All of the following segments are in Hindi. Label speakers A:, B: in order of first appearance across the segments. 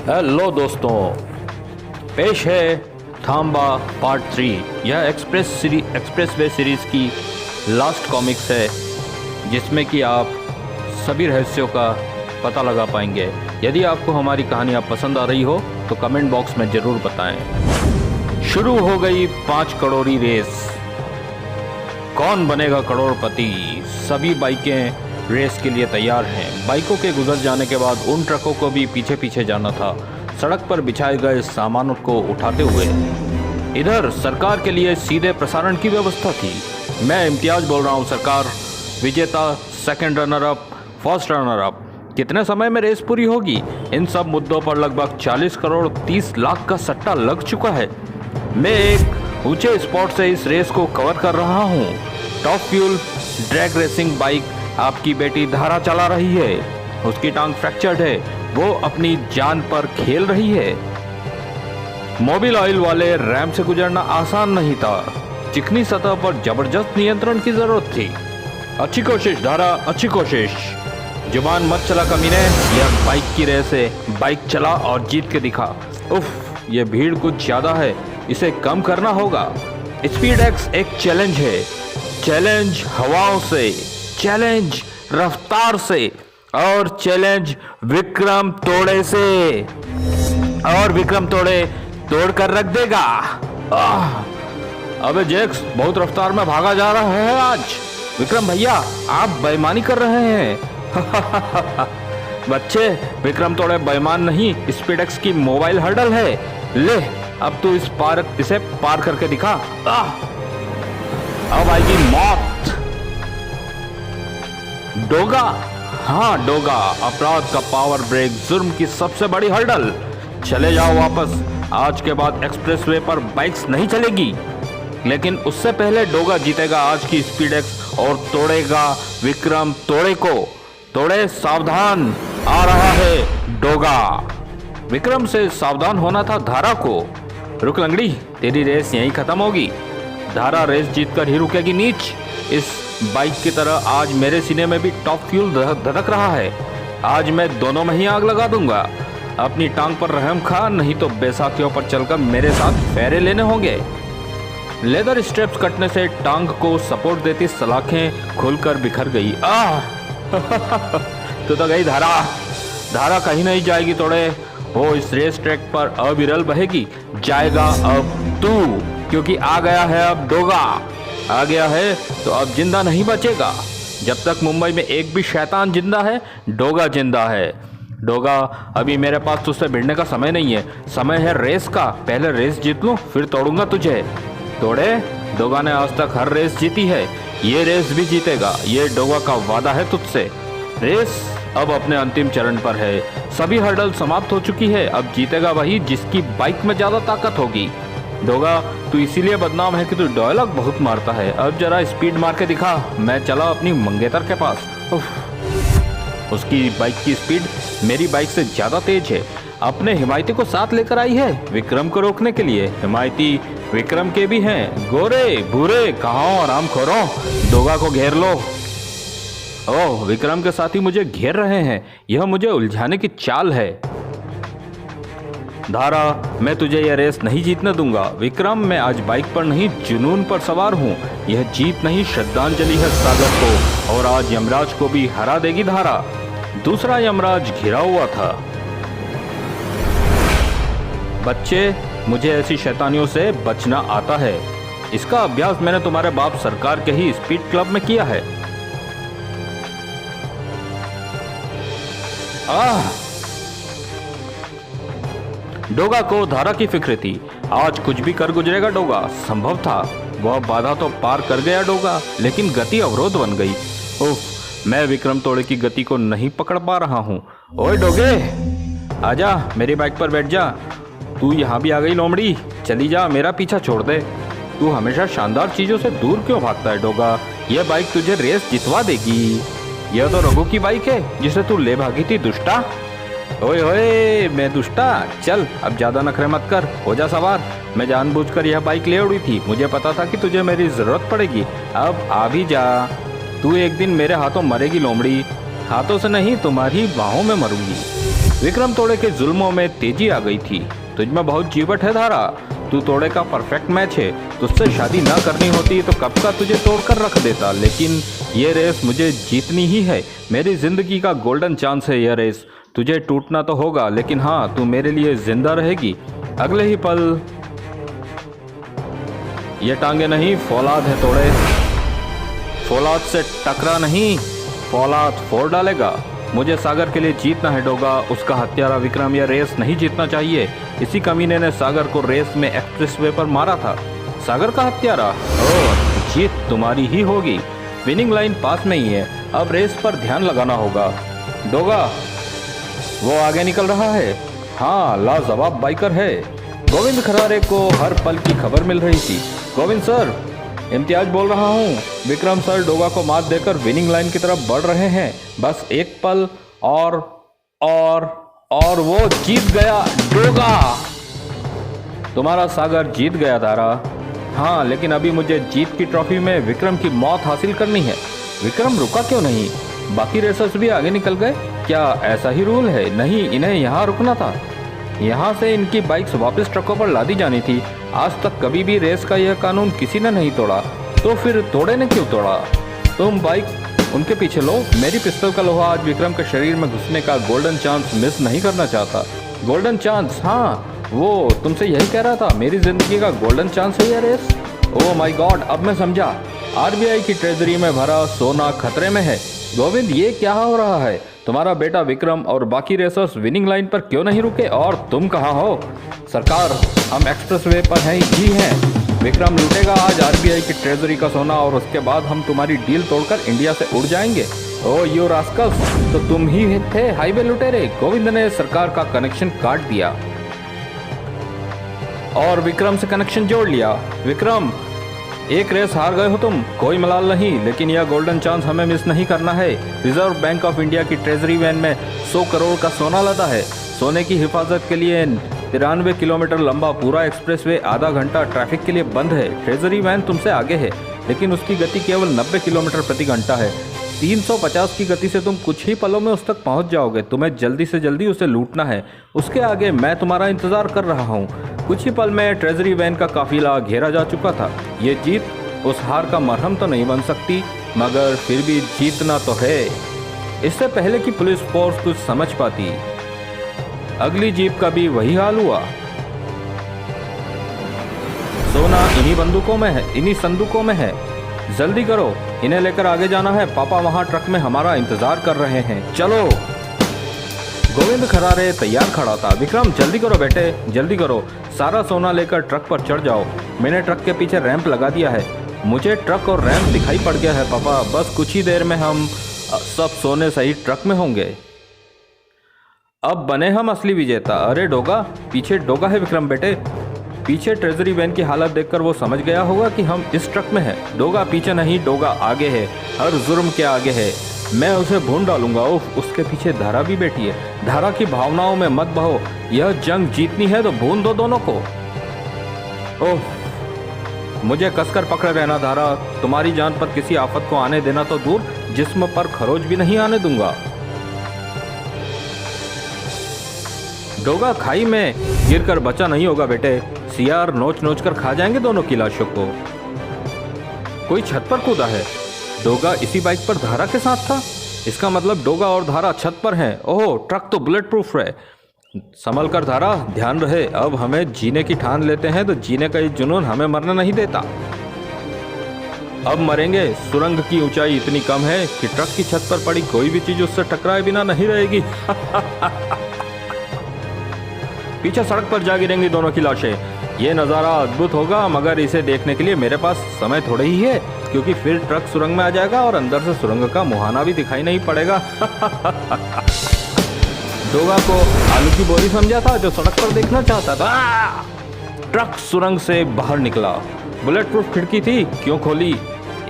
A: हेलो दोस्तों, पेश है थांबा पार्ट 3। यह एक्सप्रेस वे सीरीज़ की लास्ट कॉमिक्स है, जिसमें कि आप सभी रहस्यों का पता लगा पाएंगे। यदि आपको हमारी कहानियाँ पसंद आ रही हो तो कमेंट बॉक्स में ज़रूर बताएं। शुरू हो गई 5 करोड़ी रेस। कौन बनेगा करोड़पति? सभी बाइकें रेस के लिए तैयार हैं। बाइकों के गुजर जाने के बाद उन ट्रकों को भी पीछे पीछे जाना था, सड़क पर बिछाए गए सामानों को उठाते हुए। इधर सरकार के लिए सीधे प्रसारण की व्यवस्था थी। मैं इम्तियाज बोल रहा हूँ। सरकार विजेता, second runner up, first runner up, कितने समय में रेस पूरी होगी? इन सब मुद्दों पर लगभग 40 करोड़ 30 लाख का सट्टा लग चुका है। मैं एक ऊंचे स्पॉट से इस रेस को कवर कर रहा हूँ। Top fuel drag racing bike आपकी बेटी धारा चला रही है। उसकी टांग फ्रैक्चर्ड है, वो अपनी जान पर खेल रही है। मोबिल ऑयल वाले रैंप से गुजरना आसान नहीं था। चिकनी सतह पर जबरदस्त नियंत्रण की जरूरत थी। अच्छी कोशिश धारा, अच्छी कोशिश। जुबान मत चला कमीने, यह बाइक की रेस है। बाइक चला और जीत के दिखा। उफ, ये भीड़ कुछ ज्यादा है, इसे कम करना होगा। स्पीड एक्स एक चैलेंज है। चैलेंज हवाओं से, चैलेंज रफ्तार से, और चैलेंज विक्रम तोड़े से। और विक्रम तोड़े तोड़ कर रख देगा। अबे जैक्स, बहुत रफ्तार में भागा जा रहा है आज। विक्रम भैया, आप बेईमानी कर रहे हैं। बच्चे, विक्रम तोड़े बेईमान नहीं, स्पीडेक्स की मोबाइल हर्डल है। ले, अब तू इसे पार करके दिखा। अब आएगी मौत। डोगा, हाँ डोगा, अपराध का पावर ब्रेक, जुर्म की सबसे बड़ी हर्डल। चले जाओ वापस। आज के बाद एक्सप्रेसवे पर बाइक्स नहीं चलेगी। लेकिन उससे पहले डोगा जीतेगा आज की स्पीडेक्स और तोड़ेगा विक्रम तोड़े को। तोड़े सावधान, आ रहा है डोगा। विक्रम से सावधान होना था धारा को। रुक लंगड़ी, तेरी रेस यहीं खत्म होगी। धारा रेस जीतकर ही रुकेगी नीच। इस बाइक की तरह आज मेरे सीने में भी टॉप फ्यूल धड़क रहा है। आज मैं दोनों में ही आग लगा दूंगा। अपनी टांग पर रहम खा, नहीं तो बैसाखियों पर चलकर मेरे साथ फेरे लेने होंगे। लेदर स्ट्रेप्स कटने से टांग को सपोर्ट देती सलाखें खुलकर बिखर गई। तो गई धारा। धारा कहीं नहीं जाएगी तोड़े। वो इस रेस ट्रैक पर अविरल बहेगी। जाएगा अब तू, क्योंकि आ गया है अब डोगा। आ गया है तो अब जिंदा नहीं बचेगा। जब तक मुंबई में एक भी शैतान जिंदा है, डोगा जिंदा है। डोगा, अभी मेरे पास तुझसे भिड़ने का समय नहीं है। समय है रेस का। पहले रेस जीत लूं, फिर तोड़ूंगा तुझे। तोड़े, डोगा ने आज तक हर रेस जीती है, ये रेस भी जीतेगा। ये डोगा का वादा है तुझसे। रेस अब अपने अंतिम चरण पर है। सभी हर्डल समाप्त हो चुकी है। अब जीतेगा वही जिसकी बाइक में ज्यादा ताकत होगी। डोगा, तू इसीलिए बदनाम है कि तू डायलॉग बहुत मारता है। अब जरा स्पीड मार के दिखा। मैं चला अपनी मंगेतर के पास। उसकी बाइक की स्पीड मेरी बाइक से ज्यादा तेज है। अपने हिमायती को साथ लेकर आई है विक्रम को रोकने के लिए। हिमायती विक्रम के भी हैं। गोरे भूरे कहाँ आराम खोरो, डोगा को घेर लो। ओह, विक्रम के साथी मुझे घेर रहे हैं। यह मुझे उलझाने की चाल है। धारा, मैं तुझे यह रेस नहीं जीतने दूंगा। विक्रम, मैं आज बाइक पर नहीं, जुनून पर सवार हूँ। यह जीत नहीं, श्रद्धांजलि है सागर को। और आज यमराज को भी हरा देगी धारा। दूसरा यमराज घिरा हुआ था। बच्चे, मुझे ऐसी शैतानियों से बचना आता है। इसका अभ्यास मैंने तुम्हारे बाप सरकार के ही स्पीड क्लब में किया है। डोगा को धारा की फिक्र थी। आज कुछ भी कर गुजरेगा डोगा। संभव था। वह बाधा तो पार कर गया डोगा, लेकिन गति अवरोध बन गई। उफ, मैं विक्रम तोड़े की गति को नहीं पकड़ पा रहा हूँ। ओए डोगे, आजा, मेरी बाइक पर बैठ जा। तू यहाँ भी आ गई लोमड़ी। चली जा, मेरा पीछा छोड़ दे। तू हमेशा शानदार चीजों से दूर क्यों भागता है डोगा? यह बाइक तुझे रेस जितवा देगी। यह तो रघु की बाइक है जिसे तू ले भागी थी दुष्टा। ओए ओए, मैं दुष्टा? चल, अब ज्यादा नखरे मत कर, हो जा सवार। मैं जानबूझकर यह बाइक ले उड़ी थी। मुझे पता था कि तुझे मेरी जरूरत पड़ेगी। अब आ भी जा। तू एक दिन मेरे हाथों मरेगी लोमड़ी। हाथों से नहीं तुम्हारी बाहों में मरूंगी। विक्रम तोड़े के जुल्मों में तेजी आ गई थी। तुझमें बहुत जीवट है धारा, तू तोड़े का परफेक्ट मैच है। तुझसे शादी ना करनी होती तो कब का तुझे तोड़कर रख देता, लेकिन ये रेस मुझे जीतनी ही है। मेरी जिंदगी का गोल्डन चांस है यह रेस। तुझे टूटना तो होगा, लेकिन हाँ, तू मेरे लिए जिंदा रहेगी। अगले ही पल ये टांगे नहीं फौलाद है तोड़े, फौलाद से टकरा नहीं, फौलाद फोड़ डालेगा। मुझे सागर के लिए जीतना है डोगा। उसका हत्यारा विक्रम यह रेस नहीं जीतना चाहिए। इसी कमीने ने सागर को रेस में एक्सप्रेसवे पर मारा था। सागर का हत्यारा, ओह, जीत तुम्हारी ही होगी। विनिंग लाइन पास में ही है, अब रेस पर ध्यान लगाना होगा। डोगा, वो आगे निकल रहा है। हाँ, लाजवाब बाइकर है। गोविंद खरारे को हर पल की खबर मिल रही थी। गोविंद सर, इम्तियाज बोल रहा हूँ। विक्रम सर डोगा को मात देकर विनिंग लाइन की तरफ बढ़ रहे हैं। बस एक पल और वो जीत गया। डोगा, तुम्हारा सागर जीत गया तारा। हाँ, लेकिन अभी मुझे जीत की ट्रॉफी में विक्रम की मौत हासिल करनी है। विक्रम रुका क्यों नहीं? बाकी रेसर्स भी आगे निकल गए क्या? ऐसा ही रूल है? नहीं, इन्हें यहाँ रुकना था। यहाँ से इनकी बाइक्स वापस ट्रकों पर लादी जानी थी। आज तक कभी भी रेस का यह कानून किसी ने नहीं तोड़ा, तो फिर तोड़े ने क्यों तोड़ा? तुम बाइक उनके पीछे लो। मेरी पिस्तौल का लोहा आज विक्रम के शरीर में घुसने का गोल्डन चांस मिस नहीं करना चाहता। Golden chance? हाँ, वो तुमसे यही कह रहा था। मेरी जिंदगी का गोल्डन चांस है यह रेस। ओह माय गॉड, अब मैं समझा। आरबीआई की ट्रेजरी में भरा सोना खतरे में है। गोविंद, ये क्या हो रहा है? तुम्हारा बेटा विक्रम और बाकी रेसर्स विनिंग लाइन पर क्यों नहीं रुके और तुम कहाँ हो? सरकार, हम एक्सप्रेसवे पर ही हैं। विक्रम लूटेगा आज आरबीआई की ट्रेजरी का सोना और उसके बाद हम तुम्हारी डील तोड़कर इंडिया से उड़ जाएंगे। ओ यू रास्कल्स, तो तुम ही थे हाईवे लुटेरे। गोविंद ने सरकार का कनेक्शन काट दिया और विक्रम से कनेक्शन जोड़ लिया। विक्रम, एक रेस हार गए हो तुम, कोई मलाल नहीं, लेकिन यह गोल्डन चांस हमें मिस नहीं करना है। रिजर्व बैंक ऑफ इंडिया की ट्रेजरी वैन में 100 करोड़ का सोना लदा है। सोने की हिफाजत के लिए 93 किलोमीटर लंबा पूरा एक्सप्रेसवे आधा घंटा ट्रैफिक के लिए बंद है। ट्रेजरी वैन तुमसे आगे है, लेकिन उसकी गति केवल 90 किलोमीटर प्रति घंटा है। 350 की गति से तुम कुछ ही पलों में उस तक पहुंच जाओगे। तुम्हें जल्दी से जल्दी उसे लूटना है। उसके आगे मैं तुम्हारा इंतजार कर रहा हूं। कुछ ही पल में ट्रेजरी वैन का काफिला घेरा जा चुका था। ये जीत उस हार का मरहम तो नहीं बन सकती, मगर फिर भी जीतना तो है। इससे पहले कि पुलिस फोर्स कुछ समझ पाती, अगली जीप का भी वही हाल हुआ। सोना इन्हीं बंदूकों में है, इन्हीं संदूकों में है। जल्दी करो, इन्हें लेकर आगे जाना है। पापा वहां ट्रक में हमारा इंतजार कर रहे हैं। चलो। गोविंद खरारे तैयार खड़ा था। विक्रम, जल्दी करो बेटे, जल्दी करो। सारा सोना लेकर ट्रक पर चढ़ जाओ। मैंने ट्रक के पीछे रैंप लगा दिया है। मुझे ट्रक और रैंप दिखाई पड़ गया है पापा। बस कुछ ही देर में हम सब सोने सहित ट्रक में होंगे। अब बने हम असली विजेता। अरे डोगा, पीछे डोगा है विक्रम बेटे। पीछे ट्रेजरी वैन की हालत देखकर वो समझ गया होगा कि हम इस ट्रक में हैं। डोगा पीछे नहीं, डोगा आगे है, हर जुर्म के आगे है। मैं उसे भून डालूंगा। उफ, उसके पीछे धारा भी बैठी है। धारा की भावनाओं में मत बहो। यह जंग जीतनी है तो भून दो दोनों को। ओह, मुझे कसकर पकड़े रहना धारा। तुम्हारी जान पर किसी आफत को आने देना तो दूर, जिस्म पर खरोच भी नहीं आने दूंगा। डोगा खाई में गिरकर बचा नहीं होगा बेटे। सियार नोच नोच कर खा जाएंगे दोनों की लाशों को। कोई छत पर कूदा है। डोगा इसी बाइक पर धारा के साथ था। इसका मतलब डोगा और धारा छत पर हैं। ओह, ट्रक तो बुलेट प्रूफ है। संभल कर धारा, ध्यान रहे। अब हमें जीने की ठान लेते हैं तो जीने का ये जुनून हमें मरने नहीं देता। अब मरेंगे। सुरंग की ऊंचाई इतनी कम है कि ट्रक की छत पर पड़ी कोई भी चीज उससे टकराए बिना नहीं रहेगी। पीछे सड़क पर जा गिरेंगी दोनों की लाशें। ये नज़ारा अद्भुत होगा, मगर इसे देखने के लिए मेरे पास समय थोड़े ही है, क्योंकि फिर ट्रक सुरंग में आ जाएगा और अंदर से सुरंग का मुहाना भी दिखाई नहीं पड़ेगा। डोगा को आलू की बोरी समझा था जो सड़क पर देखना चाहता था। ट्रक सुरंग से बाहर निकला। बुलेट प्रूफ खिड़की थी, क्यों खोली?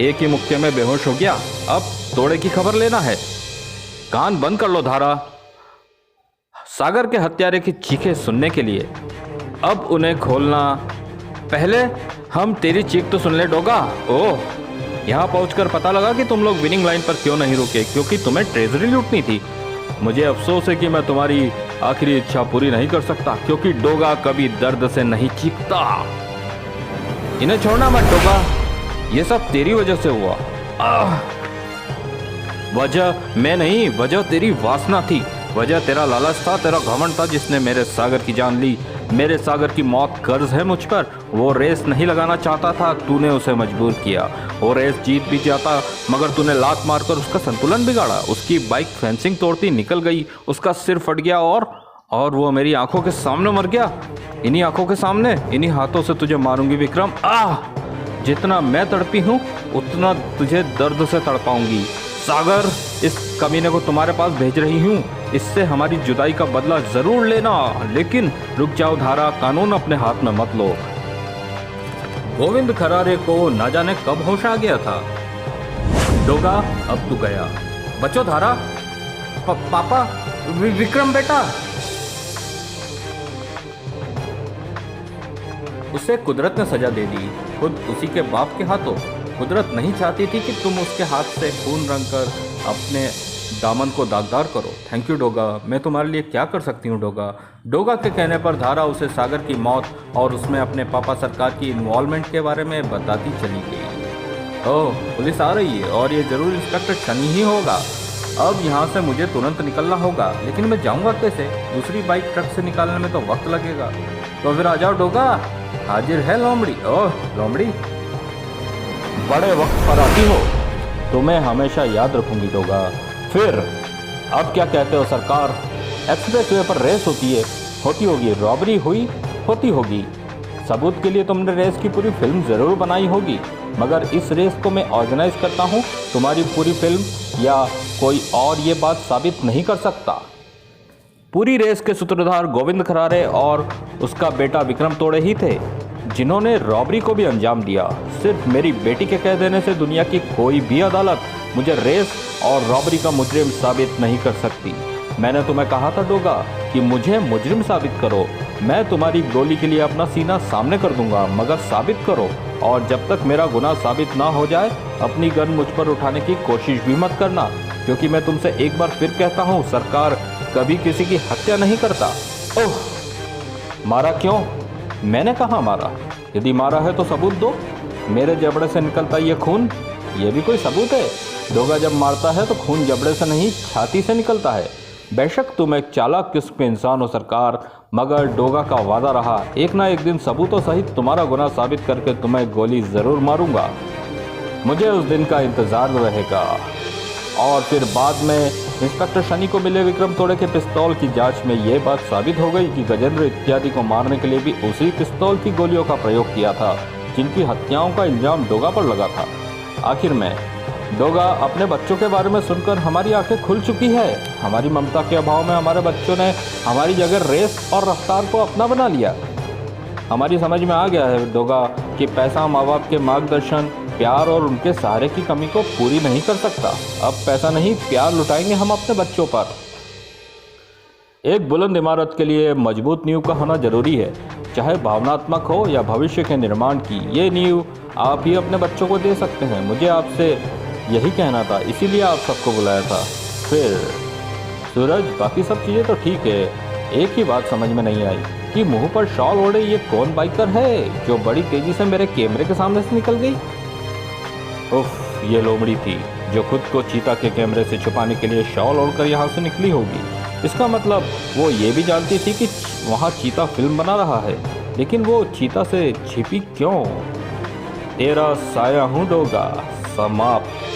A: एक ही मुक्के में बेहोश हो गया। अब तोड़े की खबर लेना है। कान बंद कर लो धारा, सागर के हत्यारे की चीखें सुनने के लिए। अब उन्हें खोलना। पहले हम तेरी चीख तो सुन ले डोगा। ओह, यहाँ पहुंचकर पता लगा कि तुम लोग विनिंग लाइन पर क्यों नहीं रुके, क्योंकि तुम्हें ट्रेजरी लूटनी थी। मुझे अफसोस है कि मैं तुम्हारी आखिरी इच्छा पूरी नहीं कर सकता, क्योंकि डोगा कभी दर्द से नहीं चीखता। इन्हें छोड़ना मत डोगा, ये सब तेरी वजह से हुआ। वजह मैं नहीं, वजह तेरी वासना थी, वजह तेरा लालच था, तेरा घमंड था, जिसने मेरे सागर की जान ली। मेरे सागर की मौत कर्ज है मुझ पर। वो रेस नहीं लगाना चाहता था, तूने उसे मजबूर किया। वो रेस जीत भी जाता, मगर तूने लात मारकर उसका संतुलन बिगाड़ा। उसकी बाइक फेंसिंग तोड़ती निकल गई, उसका सिर फट गया और वो मेरी आंखों के सामने मर गया। इन्हीं आंखों के सामने, इन्हीं हाथों से तुझे मारूंगी विक्रम। जितना मैं तड़पी हूँ उतना तुझे दर्द से तड़पाऊंगी। सागर, इस कमीने को तुम्हारे पास भेज रही हूँ, इससे हमारी जुदाई का बदला जरूर लेना, लेकिन रुक जाओ धारा, कानून अपने हाथ में मत लो। गोविंद खरारे को न जाने कब होश आ गया था। डोगा, अब तू गया। बचो धारा। पापा, विक्रम बेटा। उसे कुदरत ने सजा दे दी, खुद उसी के बाप के हाथों। कुदरत नहीं चाहती थी कि तुम उसके हाथ से खून रंग कर अपने दामन को दागदार करो। थैंक यू डोगा, मैं तुम्हारे लिए क्या कर सकती हूँ डोगा। डोगा के कहने पर धारा उसे सागर की मौत और उसमें अपने पापा सरकार की इन्वॉल्वमेंट के बारे में बताती चली गई। ओह, पुलिस आ रही है और ये जरूर इंस्पेक्टर शनि ही होगा। अब यहाँ से मुझे तुरंत निकलना होगा, लेकिन मैं जाऊँगा कैसे? दूसरी बाइक ट्रक से निकालने में तो वक्त लगेगा। तो फिर आ जाओ डोगा, हाजिर है लोमड़ी। ओह लोमड़ी, बड़े वक्त पर आती हो, तुम्हें हमेशा याद रखूंगी डोगा। फिर अब क्या कहते हो सरकार? एक्सप्रेसवे पर रेस होती होगी, रॉबरी होती होगी। सबूत के लिए तुमने रेस की पूरी फिल्म जरूर बनाई होगी, मगर इस रेस को मैं ऑर्गेनाइज करता हूँ, तुम्हारी पूरी फिल्म या कोई और ये बात साबित नहीं कर सकता। पूरी रेस के सूत्रधार गोविंद खरारे और उसका बेटा विक्रम तोड़े ही थे, जिन्होंने रॉबरी को भी अंजाम दिया। सिर्फ मेरी बेटी के कह देने से दुनिया की कोई भी अदालत मुझे रेस और रॉबरी का मुजरिम साबित नहीं कर सकती। मैंने तुम्हें कहा था डोगा कि मुझे मुजरिम साबित करो, मैं तुम्हारी गोली के लिए अपना सीना सामने कर दूंगा, मगर साबित करो। और जब तक मेरा गुनाह साबित ना हो जाए, अपनी गन मुझ पर उठाने की कोशिश भी मत करना, क्योंकि मैं तुमसे एक बार फिर कहता हूँ, सरकार कभी किसी की हत्या नहीं करता। ओह, मारा क्यों? मैंने कहा मारा? यदि मारा है तो सबूत दो। मेरे जबड़े से निकलता ये खून, ये भी कोई सबूत है? डोगा जब मारता है तो खून जबड़े से नहीं, छाती से निकलता है। बेशक तुम एक चालाक किस्म के इंसान हो सरकार, मगर डोगा का वादा रहा, एक ना एक दिन सबूतों सहित तुम्हारा गुनाह साबित करके तुम्हें गोली जरूर मारूंगा। मुझे उस दिन का इंतजार रहेगा। और फिर बाद में इंस्पेक्टर शनि को मिले विक्रम तोड़े के पिस्तौल की जांच में यह बात साबित हो गई कि गजेंद्र इत्यादि को मारने के लिए भी उसी पिस्तौल की गोलियों का प्रयोग किया था, जिनकी हत्याओं का इल्जाम डोगा पर लगा था। आखिर में डोगा, अपने बच्चों के बारे में सुनकर हमारी आंखें खुल चुकी है। हमारी ममता के अभाव में हमारे बच्चों ने हमारी जगह रेस और रफ्तार को अपना बना लिया। हमारी समझ में आ गया है डोगा कि पैसा माँ बाप के मार्गदर्शन, प्यार और उनके सहारे की कमी को पूरी नहीं कर सकता। अब पैसा नहीं, प्यार लुटाएंगे हम अपने बच्चों पर। एक बुलंद इमारत के लिए मजबूत नींव का होना जरूरी है, चाहे भावनात्मक हो या भविष्य के निर्माण की। ये नींव आप ही अपने बच्चों को दे सकते हैं। मुझे आपसे यही कहना था, इसीलिए आप सबको बुलाया था। फिर सूरज, बाकी सब चीज़ें तो ठीक है, एक ही बात समझ में नहीं आई कि मुंह पर शॉल ओढ़े ये कौन बाइकर है जो बड़ी तेजी से मेरे कैमरे के सामने से निकल गई? उफ, ये लोमड़ी थी जो खुद को चीता के कैमरे से छुपाने के लिए शॉल ओढ़कर यहाँ से निकली होगी। इसका मतलब वो ये भी जानती थी कि वहाँ चीता फिल्म बना रहा है, लेकिन वो चीता से छिपी क्यों? तेरा साया हूँ डोगा, समाप्त।